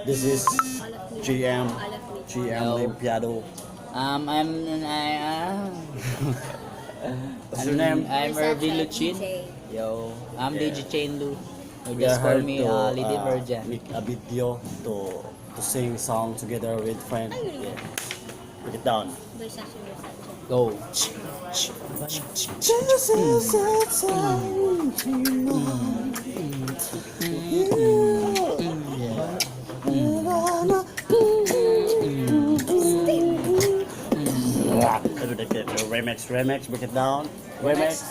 This is GM, GM Hello. Limpiado. I'm What's your name? I'm Irvin Luchin. Yo, I'm Yeah. DJ Chain Lu. Or We are just call here me to Lady Virgin. make a video to sing song together with friend. Yeah. Break it down. Go. Remix, break it down. Remix.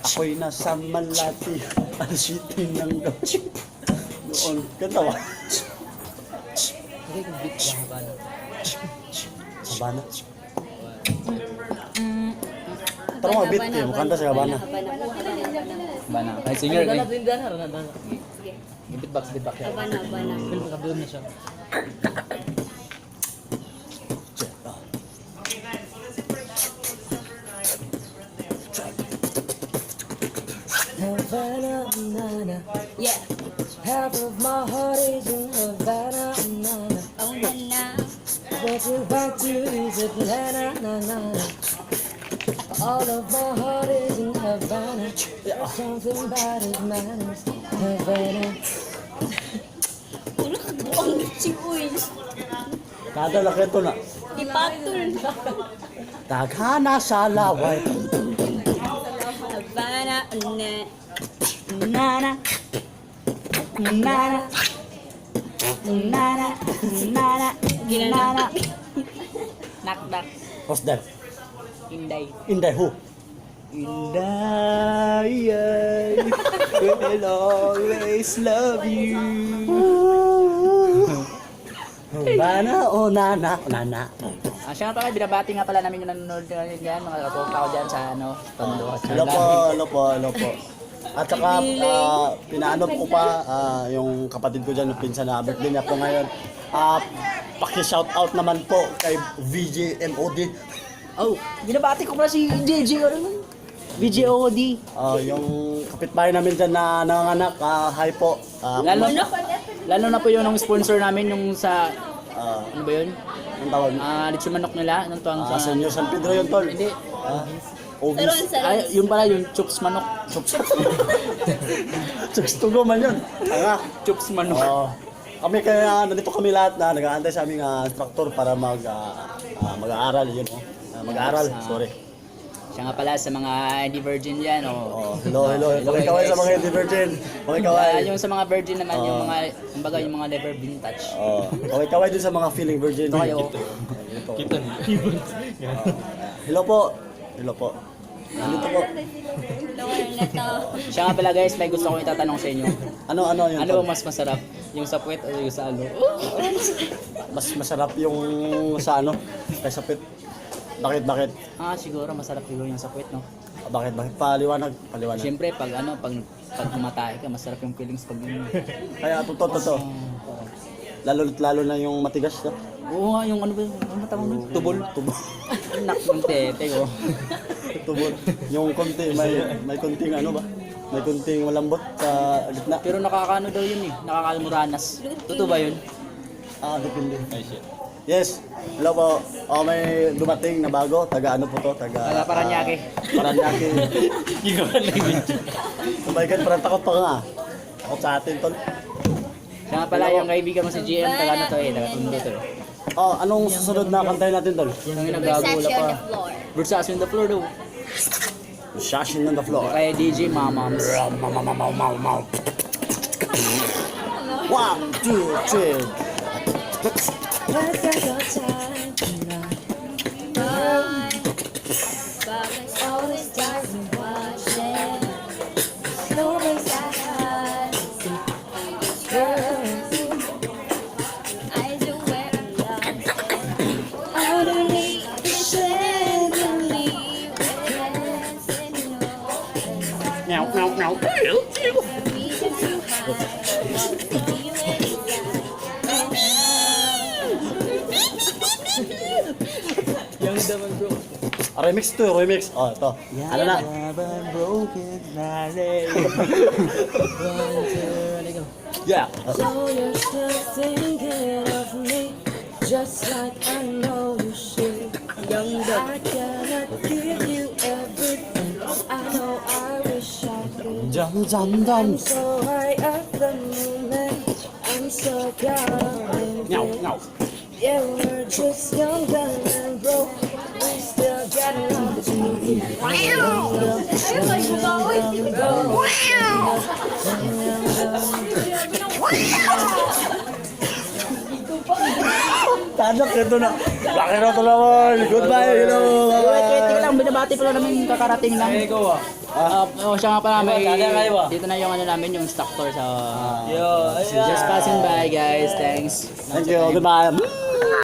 Ako'y nasa Malati, ang city ng gabi. Noon, ganda ba? Habana. Tara mo, beat eh. Mukanta sa Habana. Bana. Ay, singer eh. Sige. Beatbox. Habana. Kabulong na siya. Havana, Nana. Yeah. Half of my heart is in Havana, Nana. Oh, na. What you back to is Atlanta, Nana. All of my heart is in Havana. Something about his manners, Havana. Puro kabuang si Uy. Kada laki ito na. Ipatul. Daghana sa laway. Habana, na. Nana. Nana. Nana. Nana. Ginana. Nakdak. What's that? Inday. Inday who? Inday, will always love you. Habana o Nana? Nana. Siya nga pala, binabati nga pala namin yung nanonood ngayon yan, mga katropa ko dyan sa Tondo. Hello po. At saka, pinaano ko pa yung kapatid ko dyan, yung pinsan na birthday niya po ngayon. Paki-shout out naman po kay VJ MOD. Oh, binabati ko pala si JJ, VJOD. Yung kapitbahay namin dyan na nanganganak, hi po. Lalo na po yun ang sponsor namin, yung sa, ano ba yun? Ang tawag? Litsi manok nila, nung tuwang sa... Senyor San Pedro yun, tol. Hindi. Obis. Ay, yun pala, yung Chups manok. Chugstugo man yun. Chups manok. Kami kaya nandito kami lahat na nag-aantay sa aming instructor para mag-aaral yun. Mag-aaral, sorry. Siya nga pala sa mga hindi virgin yan, Hello. Kaway sa mga hindi virgin. Kaway. Yung sa mga virgin naman, yung mga, kumbaga yung mga never been touched. Kaway din sa mga feeling virgin. Ito kayo. Hello po. Nandito po. Lower na to. Siya nga pala guys, may gusto kong itatanong sa inyo. Ano yun? Ano ba mas masarap? Yung sa puwet o yung sa ano? Mas masarap yung sa ano? Kaysa pit. Bakit? Siguro masarap siguro yung sa puwet, no? Bakit? Paliwanag. Siyempre, pag umatay ka, masarap yung feelings pag yun. Kaya totoo. Lalo na yung matigas, no? Oo nga, yung ano ba yung tawag nun? Tubol. Anak ng tete ko. Tubol. Yung konti, may konting ano ba? May konting malambot sa gitna. Pero nakakaano daw yun eh, nakakalmuranas. Totoo ba yun? Depende. Yes. Hello po. May dumating na bago. Taga ano po to? Taga Paranaque. Paranaque. Kumbaga, parang takot pa nga. Takot sa atin, tol. Siya nga pala yung kaibigan mo si GM, taga ano to taga Tondo to. Anong susunod na kantahin natin, tol? Yung nagagula Versace pa. on the floor. Versace on the floor daw. Shashin on the floor. Kaya DJ Mamams. Mau. 1, 2, 3. Let's take your time tonight. Always time to watch it. No place I hide. I do wear a lot. I don't need to share. Meow. Yang daman bro. Remix to, remix. Oh, ito. Ano na? broken hearted. Yeah. So you're still thinking of me, just like I know you should. I cannot give you everything. I know I wish I could. Jam, jam, jam. I'm so high at the moment. I'm so caught up in Ngaw, it. ngaw. Yeah, we're just young, dumb, and broke. We still got love to give. Tanak, ito na. Bakit na ito naman? Goodbye, hello. Wait lang, binabati pala namin kakarating lang. Siya nga pala, dito na yung ano namin, yung stock tour sa... Just passing by guys, thanks. Thank you, goodbye.